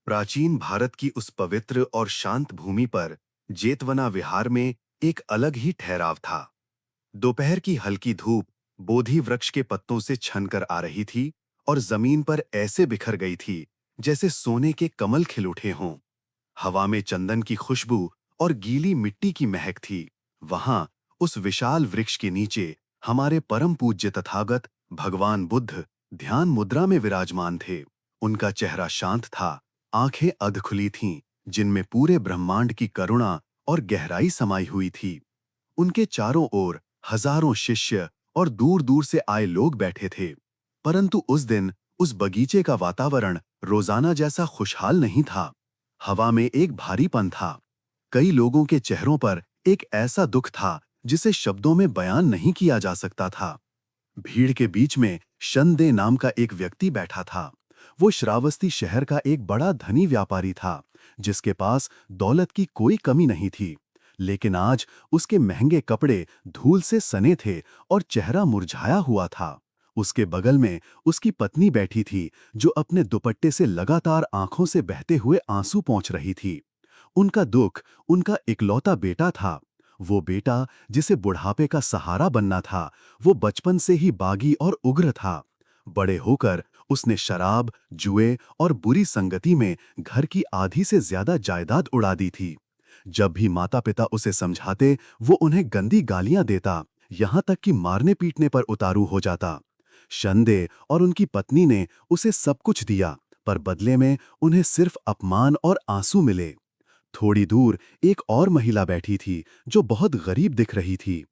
प्राचीन भारत की उस पवित्र और शांत भूमि पर जेतवना विहार में एक अलग ही ठहराव था। दोपहर की हल्की धूप बोधि वृक्ष के पत्तों से छनकर आ रही थी और जमीन पर ऐसे बिखर गई थी जैसे सोने के कमल खिल उठे हों। हवा में चंदन की खुशबू और गीली मिट्टी की महक थी। वहां उस विशाल वृक्ष के नीचे हमारे परम पूज्य तथागत भगवान बुद्ध ध्यान मुद्रा में विराजमान थे। उनका चेहरा शांत था, आंखें अध खुली थीं, जिनमें पूरे ब्रह्मांड की करुणा और गहराई समाई हुई थी। उनके चारों ओर हजारों शिष्य और दूर-दूर से आए लोग बैठे थे। परंतु उस दिन उस बगीचे का वातावरण रोजाना जैसा खुशहाल नहीं था। हवा में एक भारीपन था। कई लोगों के चेहरों पर एक ऐसा दुख था जिसे शब्दों में बयान नहीं किया जा सकता था। भीड़ के बीच में शनदे नाम का एक व्यक्ति बैठा था। वो श्रावस्ती शहर का एक बड़ा धनी व्यापारी था, जिसके पास दौलत की कोई कमी नहीं थी। लेकिन आज उसके महंगे कपड़े धूल से सने थे और चेहरा मुरझाया हुआ था। उसके बगल में उसकी पत्नी बैठी थी, जो अपने दुपट्टे से लगातार आंखों से बहते हुए आंसू पोंछ रही थी। उनका दुख उनका इकलौता बेटा था। वो बेटा जिसे बुढ़ापे का सहारा बनना था, वो बचपन से ही बागी और उग्र था। बड़े होकर उसने शराब, जुए और बुरी संगति में घर की आधी से ज्यादा जायदाद उड़ा दी थी। जब भी माता-पिता उसे समझाते, वो उन्हें गंदी गालियां देता, यहाँ तक कि मारने-पीटने पर उतारू हो जाता। शंदे और उनकी पत्नी ने उसे सब कुछ दिया, पर बदले में उन्हें सिर्फ अपमान और आंसू मिले। थोड़ी दूर एक और महिला बैठी थी, जो बहुत गरीब दिख रही थी।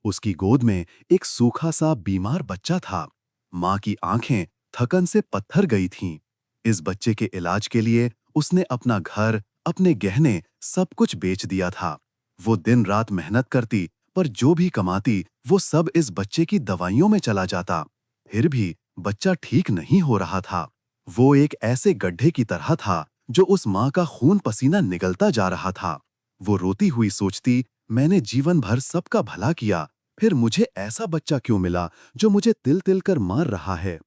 उसकी गोद में एक सूखा सा बीमार बच्चा था। माँ की आंखें थकन से पत्थर गई थीं। इस बच्चे के इलाज के लिए उसने अपना घर, अपने गहने, सब कुछ बेच दिया था। वो दिन रात मेहनत करती, पर जो भी कमाती वो सब इस बच्चे की दवाइयों में चला जाता। फिर भी बच्चा ठीक नहीं हो रहा था। वो एक ऐसे गड्ढे की तरह था जो उस माँ का खून पसीना निगलता जा रहा था। वो रोती हुई सोचती, मैंने जीवन भर सबका भला किया, फिर मुझे ऐसा बच्चा क्यों मिला जो मुझे तिल-तिल कर मार रहा है।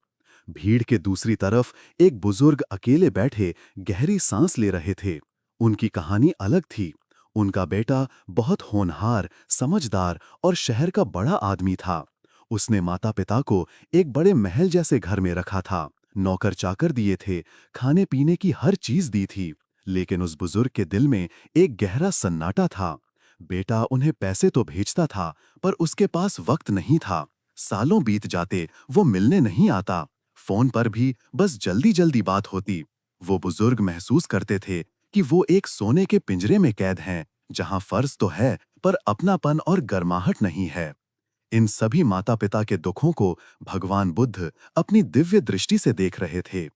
भीड़ के दूसरी तरफ एक बुजुर्ग अकेले बैठे गहरी सांस ले रहे थे। उनकी कहानी अलग थी। उनका बेटा बहुत होनहार, समझदार और शहर का बड़ा आदमी था। उसने माता-पिता को एक बड़े महल जैसे घर में रखा था, नौकर चाकर दिए थे, खाने पीने की हर चीज दी थी। लेकिन उस बुजुर्ग के दिल में एक गहरा सन्नाटा था। बेटा उन्हें पैसे तो भेजता था, पर उसके पास वक्त नहीं था। सालों बीत जाते, वो मिलने नहीं आता। फोन पर भी बस जल्दी-जल्दी बात होती। वो बुजुर्ग महसूस करते थे कि वो एक सोने के पिंजरे में कैद हैं, जहां फर्ज तो है, पर अपनापन और गर्माहट नहीं है। इन सभी माता-पिता के दुखों को भगवान बुद्ध अपनी दिव्य दृष्टि से देख रहे थे।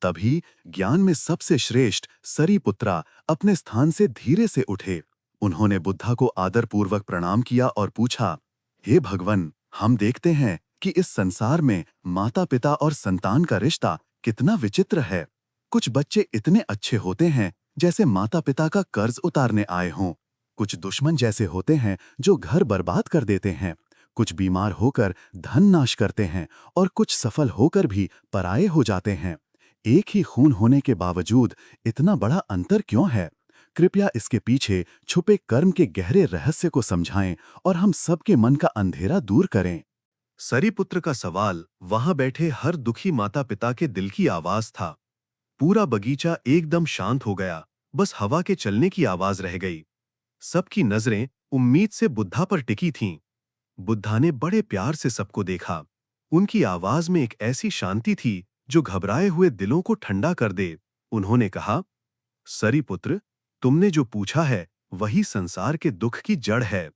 तभी ज्ञान में सबसे श्रेष्ठ सरीपुत्रा अपने स्थान से धीरे से उठे। उन्होंने बुद्धा को आदरपूर्वक प्रणाम किया और पूछा, हे भगवन, हम देखते हैं कि इस संसार में माता-पिता और संतान का रिश्ता कितना विचित्र है। कुछ बच्चे इतने अच्छे होते हैं जैसे माता-पिता का कर्ज उतारने आए हों। कुछ दुश्मन जैसे होते हैं जो घर बर्बाद कर देते हैं। कुछ बीमार होकर धन नाश करते हैं और कुछ सफल होकर भी पराये हो जाते हैं। एक ही खून होने के बावजूद इतना बड़ा अंतर क्यों है? कृपया इसके पीछे छुपे कर्म के गहरे रहस्य को समझाएं और हम सबके मन का अंधेरा दूर करें। सरीपुत्र का सवाल वहां बैठे हर दुखी माता-पिता के दिल की आवाज था। पूरा बगीचा एकदम शांत हो गया, बस हवा के चलने की आवाज रह गई। सबकी नजरें उम्मीद से बुद्धा पर टिकी थीं। बुद्धा ने बड़े प्यार से सबको देखा। उनकी आवाज में एक ऐसी शांति थी जो घबराए हुए दिलों को ठंडा कर दे। उन्होंने कहा, सरीपुत्र, तुमने जो पूछा है वही संसार के दुख की जड़ है।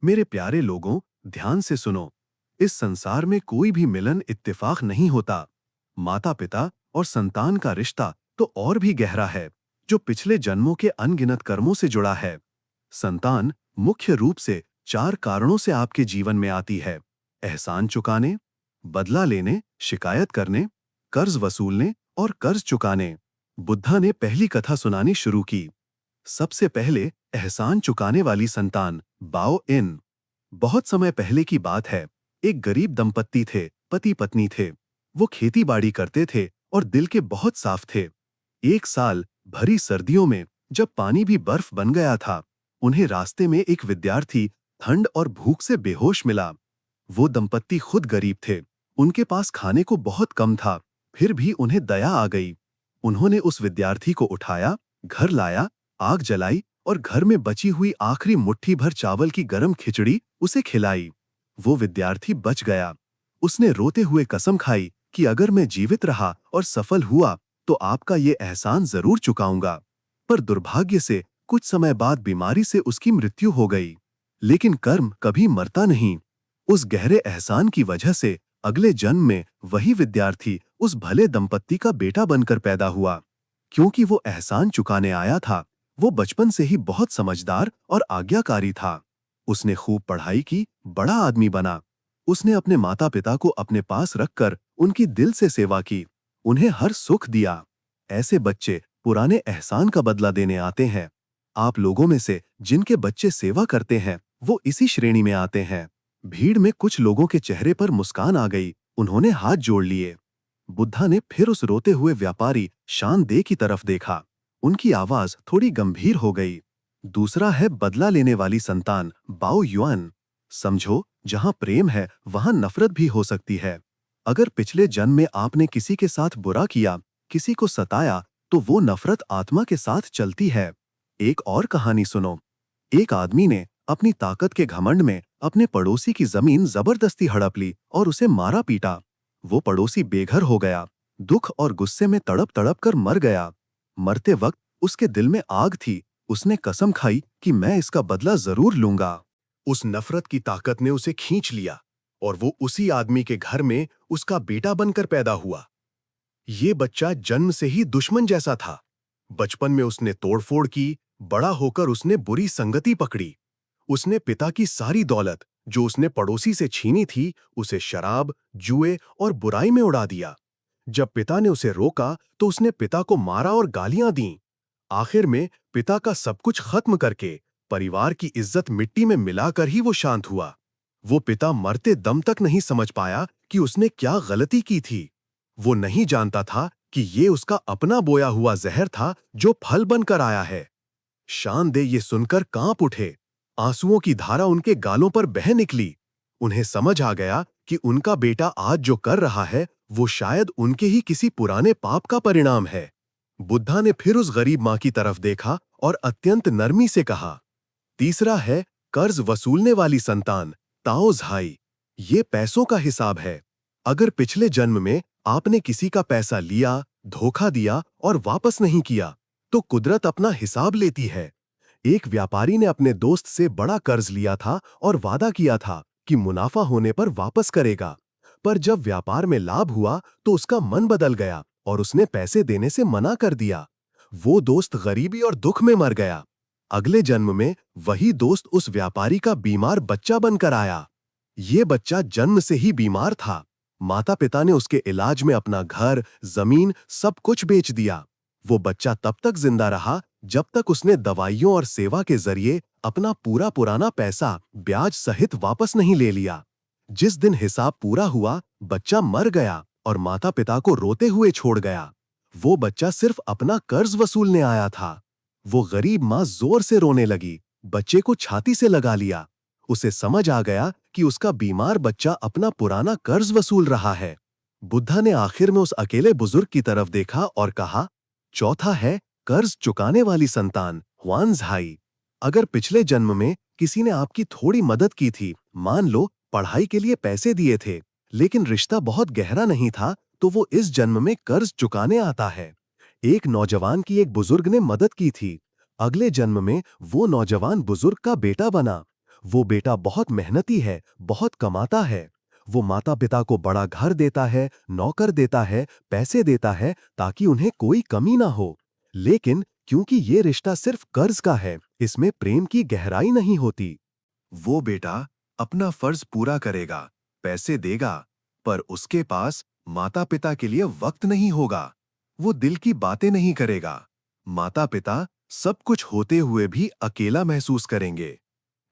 मेरे प्यारे लोगों, ध्यान से सुनो। इस संसार में कोई भी मिलन इत्तेफाक नहीं होता। माता-पिता और संतान का रिश्ता तो और भी गहरा है, जो पिछले जन्मों के अनगिनत कर्मों से जुड़ा है। संतान मुख्य रूप से 4 कारणों से आपके जीवन में आती है: एहसान चुकाने, बदला लेने, शिकायत करने, कर्ज वसूलने और कर्ज चुकाने। बुद्धा ने पहली कथा सुनानी शुरू की। सबसे पहले एहसान चुकाने वाली संतान, बाओ इन। बहुत समय पहले की बात है। एक गरीब दंपत्ति थे, पति पत्नी थे। वो खेती बाड़ी करते थे और दिल के बहुत साफ थे। एक साल भरी सर्दियों में जब पानी भी बर्फ बन गया था, उन्हें रास्ते में एक विद्यार्थी ठंड और भूख से बेहोश मिला। वो दंपत्ति खुद गरीब थे, उनके पास खाने को बहुत कम था, फिर भी उन्हें दया आ गई। उन्होंने उस विद्यार्थी को उठाया, घर लाया, आग जलाई और घर में बची हुई आखिरी मुट्ठी भर चावल की गरम खिचड़ी उसे खिलाई। वो विद्यार्थी बच गया। उसने रोते हुए कसम खाई कि अगर मैं जीवित रहा और सफल हुआ तो आपका ये एहसान जरूर चुकाऊंगा। पर दुर्भाग्य से कुछ समय बाद बीमारी से उसकी मृत्यु हो गई। लेकिन कर्म कभी मरता नहीं। उस गहरे एहसान की वजह से अगले जन्म में वही विद्यार्थी उस भले दंपत्ति का बेटा बनकर पैदा हुआ। क्योंकि वो एहसान चुकाने आया था, वो बचपन से ही बहुत समझदार और आज्ञाकारी था। उसने खूब पढ़ाई की, बड़ा आदमी बना। उसने अपने माता पिता को अपने पास रखकर उनकी दिल से सेवा की, उन्हें हर सुख दिया। ऐसे बच्चे पुराने एहसान का बदला देने आते हैं। आप लोगों में से जिनके बच्चे सेवा करते हैं, वो इसी श्रेणी में आते हैं। भीड़ में कुछ लोगों के चेहरे पर मुस्कान आ गई, उन्होंने हाथ जोड़ लिए। बुद्धा ने फिर उस रोते हुए व्यापारी शानदे की तरफ देखा। उनकी आवाज थोड़ी गंभीर हो गई। दूसरा है बदला लेने वाली संतान, बाओ युआन। समझो, जहां प्रेम है वहां नफरत भी हो सकती है। अगर पिछले जन्म में आपने किसी के साथ बुरा किया, किसी को सताया, तो वो नफरत आत्मा के साथ चलती है। एक और कहानी सुनो। एक आदमी ने अपनी ताकत के घमंड में अपने पड़ोसी की जमीन जबरदस्ती हड़प ली और उसे मारा पीटा। वो पड़ोसी बेघर हो गया, दुख और गुस्से में तड़प तड़प कर मर गया। मरते वक्त उसके दिल में आग थी। उसने कसम खाई कि मैं इसका बदला जरूर लूंगा। उस नफरत की ताकत ने उसे खींच लिया और वो उसी आदमी के घर में उसका बेटा बनकर पैदा हुआ। ये बच्चा जन्म से ही दुश्मन जैसा था। बचपन में उसने तोड़फोड़ की, बड़ा होकर उसने बुरी संगति पकड़ी। उसने पिता की सारी दौलत, जो उसने पड़ोसी से छीनी थी, उसे शराब, जुए और बुराई में उड़ा दिया। जब पिता ने उसे रोका तो उसने पिता को मारा और गालियां दीं। आखिर में पिता का सब कुछ खत्म करके परिवार की इज्जत मिट्टी में मिलाकर ही वो शांत हुआ। वो पिता मरते दम तक नहीं समझ पाया कि उसने क्या गलती की थी। वो नहीं जानता था कि ये उसका अपना बोया हुआ जहर था जो फल बनकर आया है। शानदे ये सुनकर कांप उठे। आंसुओं की धारा उनके गालों पर बह निकली। उन्हें समझ आ गया कि उनका बेटा आज जो कर रहा है, वो शायद उनके ही किसी पुराने पाप का परिणाम है। बुद्धा ने फिर उस गरीब मां की तरफ देखा और अत्यंत नरमी से कहा, तीसरा है कर्ज वसूलने वाली संतान, ताओ झाई। ये पैसों का हिसाब है। अगर पिछले जन्म में आपने किसी का पैसा लिया, धोखा दिया और वापस नहीं किया, तो कुदरत अपना हिसाब लेती है। एक व्यापारी ने अपने दोस्त से बड़ा कर्ज लिया था और वादा किया था कि मुनाफा होने पर वापस करेगा। पर जब व्यापार में लाभ हुआ तो उसका मन बदल गया और उसने पैसे देने से मना कर दिया। वो दोस्त गरीबी और दुख में मर गया। अगले जन्म में वही दोस्त उस व्यापारी का बीमार बच्चा बनकर आया। ये बच्चा जन्म से ही बीमार था। माता पिता ने उसके इलाज में अपना घर, जमीन सब कुछ बेच दिया। वो बच्चा तब तक जिंदा रहा जब तक उसने दवाइयों और सेवा के जरिए अपना पूरा पुराना पैसा ब्याज सहित वापस नहीं ले लिया। जिस दिन हिसाब पूरा हुआ, बच्चा मर गया और माता पिता को रोते हुए छोड़ गया। वो बच्चा सिर्फ अपना कर्ज वसूलने आया था। वो गरीब मां जोर से रोने लगी, बच्चे को छाती से लगा लिया। उसे समझ आ गया कि उसका बीमार बच्चा अपना पुराना कर्ज वसूल रहा है। बुद्धा ने आखिर में उस अकेले बुजुर्ग की तरफ देखा और कहा, चौथा है कर्ज चुकाने वाली संतान, हुआनझाई। अगर पिछले जन्म में किसी ने आपकी थोड़ी मदद की थी, मान लो पढ़ाई के लिए पैसे दिए थे, लेकिन रिश्ता बहुत गहरा नहीं था, तो वो इस जन्म में कर्ज चुकाने आता है। एक नौजवान की एक बुजुर्ग ने मदद की थी। अगले जन्म में वो नौजवान बुजुर्ग का बेटा बना। वो बेटा बहुत मेहनती है, बहुत कमाता है। वो माता पिता को बड़ा घर देता है, नौकर देता है, पैसे देता है ताकि उन्हें कोई कमी ना हो। लेकिन क्योंकि ये रिश्ता सिर्फ कर्ज का है, इसमें प्रेम की गहराई नहीं होती। वो बेटा अपना फर्ज पूरा करेगा, पैसे देगा, पर उसके पास माता पिता के लिए वक्त नहीं होगा। वो दिल की बातें नहीं करेगा। माता पिता सब कुछ होते हुए भी अकेला महसूस करेंगे।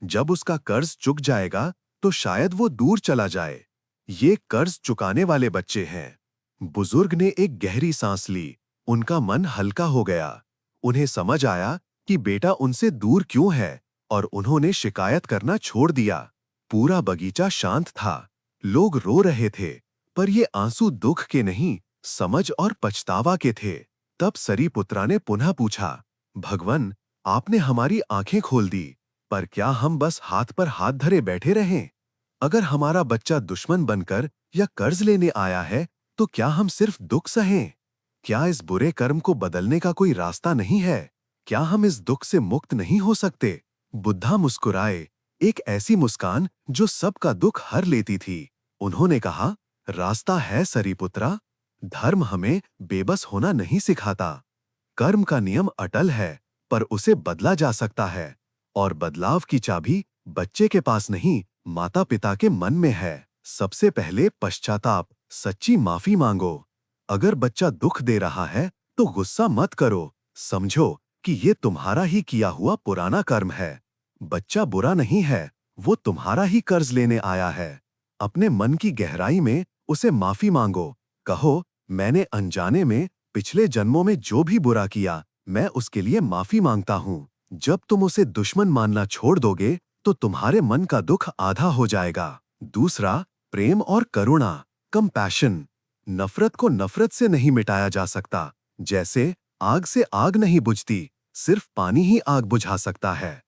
जब उसका कर्ज चुक जाएगा तो शायद वो दूर चला जाए। ये कर्ज चुकाने वाले बच्चे हैं। बुजुर्ग ने एक गहरी सांस ली। उनका मन हल्का हो गया। उन्हें समझ आया कि बेटा उनसे दूर क्यों है और उन्होंने शिकायत करना छोड़ दिया। पूरा बगीचा शांत था। लोग रो रहे थे, पर ये आंसू दुख के नहीं, समझ और पछतावा के थे। तब सरीपुत्रा ने पुनः पूछा, भगवन, आपने हमारी आंखें खोल दी, पर क्या हम बस हाथ पर हाथ धरे बैठे रहें? अगर हमारा बच्चा दुश्मन बनकर या कर्ज लेने आया है, तो क्या हम सिर्फ दुख सहें? क्या इस बुरे कर्म को बदलने का कोई रास्ता नहीं है? क्या हम इस दुख से मुक्त नहीं हो सकते? बुद्धा मुस्कुराए, एक ऐसी मुस्कान जो सबका दुख हर लेती थी। उन्होंने कहा, रास्ता है सरीपुत्रा। धर्म हमें बेबस होना नहीं सिखाता। कर्म का नियम अटल है, पर उसे बदला जा सकता है। और बदलाव की चाबी बच्चे के पास नहीं, माता पिता के मन में है। सबसे पहले पश्चाताप, सच्ची माफी मांगो। अगर बच्चा दुख दे रहा है, तो गुस्सा मत करो। समझो कि ये तुम्हारा ही किया हुआ पुराना कर्म है। बच्चा बुरा नहीं है, वो तुम्हारा ही कर्ज लेने आया है। अपने मन की गहराई में उसे माफी मांगो। कहो, मैंने अनजाने में पिछले जन्मों में जो भी बुरा किया, मैं उसके लिए माफी मांगता हूँ। जब तुम उसे दुश्मन मानना छोड़ दोगे, तो तुम्हारे मन का दुख आधा हो जाएगा। दूसरा, प्रेम और करुणा, कंपैशन। नफरत को नफरत से नहीं मिटाया जा सकता। जैसे आग से आग नहीं बुझती, सिर्फ पानी ही आग बुझा सकता है।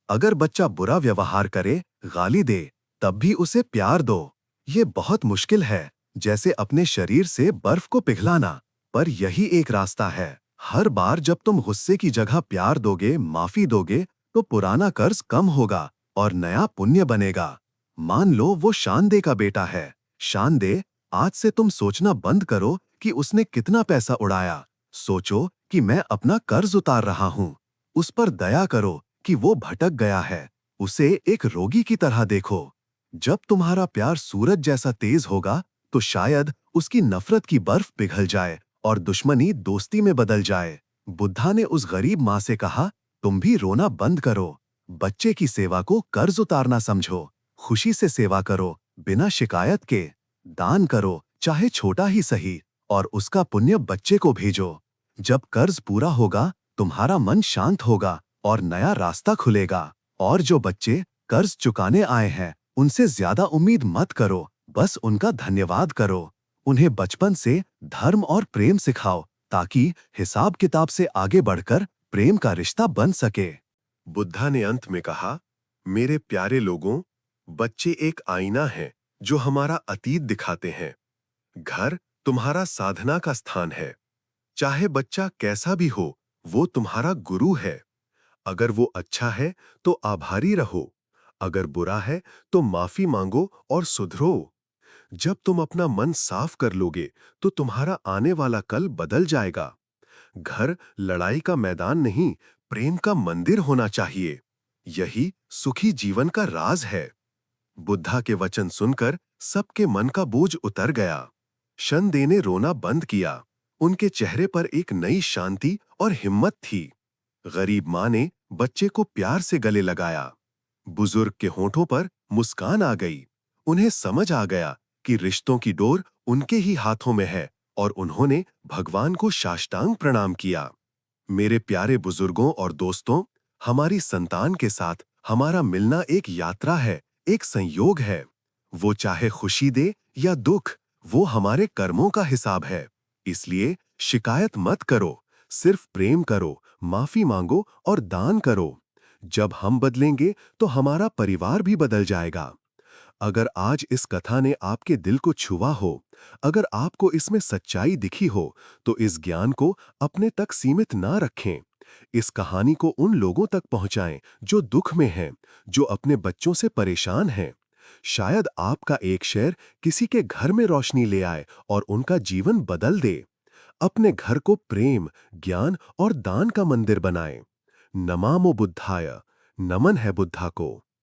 अगर बच्चा बुरा व्यवहार करे, गाली दे, तब भी उसे प्यार दो। ये बहुत मुश्किल है, जैसे अपने शरीर से बर्फ को पिघलाना, पर यही एक रास्ता है। हर बार जब तुम गुस्से की जगह प्यार दोगे, माफी दोगे, तो पुराना कर्ज कम होगा और नया पुण्य बनेगा। मान लो वो शानदे का बेटा है। शानदे, आज से तुम सोचना बंद करो कि उसने कितना पैसा उड़ाया। सोचो कि मैं अपना कर्ज उतार रहा हूँ। उस पर दया करो कि वो भटक गया है। उसे एक रोगी की तरह देखो। जब तुम्हारा प्यार सूरज जैसा तेज होगा, तो शायद उसकी नफरत की बर्फ पिघल जाए और दुश्मनी दोस्ती में बदल जाए। बुद्धा ने उस गरीब माँ से कहा, तुम भी रोना बंद करो। बच्चे की सेवा को कर्ज उतारना समझो। खुशी से सेवा करो, बिना शिकायत के। दान करो, चाहे छोटा ही सही, और उसका पुण्य बच्चे को भेजो। जब कर्ज पूरा होगा, तुम्हारा मन शांत होगा और नया रास्ता खुलेगा। और जो बच्चे कर्ज चुकाने आए हैं, उनसे ज्यादा उम्मीद मत करो, बस उनका धन्यवाद करो। उन्हें बचपन से धर्म और प्रेम सिखाओ, ताकि हिसाब किताब से आगे बढ़कर प्रेम का रिश्ता बन सके। बुद्धा ने अंत में कहा, मेरे प्यारे लोगों, बच्चे एक आईना है जो हमारा अतीत दिखाते हैं। घर तुम्हारा साधना का स्थान है। चाहे बच्चा कैसा भी हो, वो तुम्हारा गुरु है। अगर वो अच्छा है, तो आभारी रहो। अगर बुरा है, तो माफी मांगो और सुधरो। जब तुम अपना मन साफ कर लोगे, तो तुम्हारा आने वाला कल बदल जाएगा। घर लड़ाई का मैदान नहीं, प्रेम का मंदिर होना चाहिए। यही सुखी जीवन का राज है। बुद्धा के वचन सुनकर सबके मन का बोझ उतर गया। शनदे ने रोना बंद किया। उनके चेहरे पर एक नई शांति और हिम्मत थी। गरीब माँ ने बच्चे को प्यार से गले लगाया। बुजुर्ग के होठों पर मुस्कान आ गई। उन्हें समझ आ गया कि रिश्तों की डोर उनके ही हाथों में है, और उन्होंने भगवान को साष्टांग प्रणाम किया। मेरे प्यारे बुजुर्गों और दोस्तों, हमारी संतान के साथ हमारा मिलना एक यात्रा है, एक संयोग है। वो चाहे खुशी दे या दुख, वो हमारे कर्मों का हिसाब है। इसलिए शिकायत मत करो, सिर्फ प्रेम करो, माफी मांगो और दान करो। जब हम बदलेंगे, तो हमारा परिवार भी बदल जाएगा। अगर आज इस कथा ने आपके दिल को छुआ हो, अगर आपको इसमें सच्चाई दिखी हो, तो इस ज्ञान को अपने तक सीमित ना रखें। इस कहानी को उन लोगों तक पहुंचाएं जो दुख में हैं, जो अपने बच्चों से परेशान हैं। शायद आपका एक शेर किसी के घर में रोशनी ले आए और उनका जीवन बदल दे। अपने घर को प्रेम, ज्ञान और दान का मंदिर बनाएं। नमामो बुद्धाय, नमन है बुद्धा को।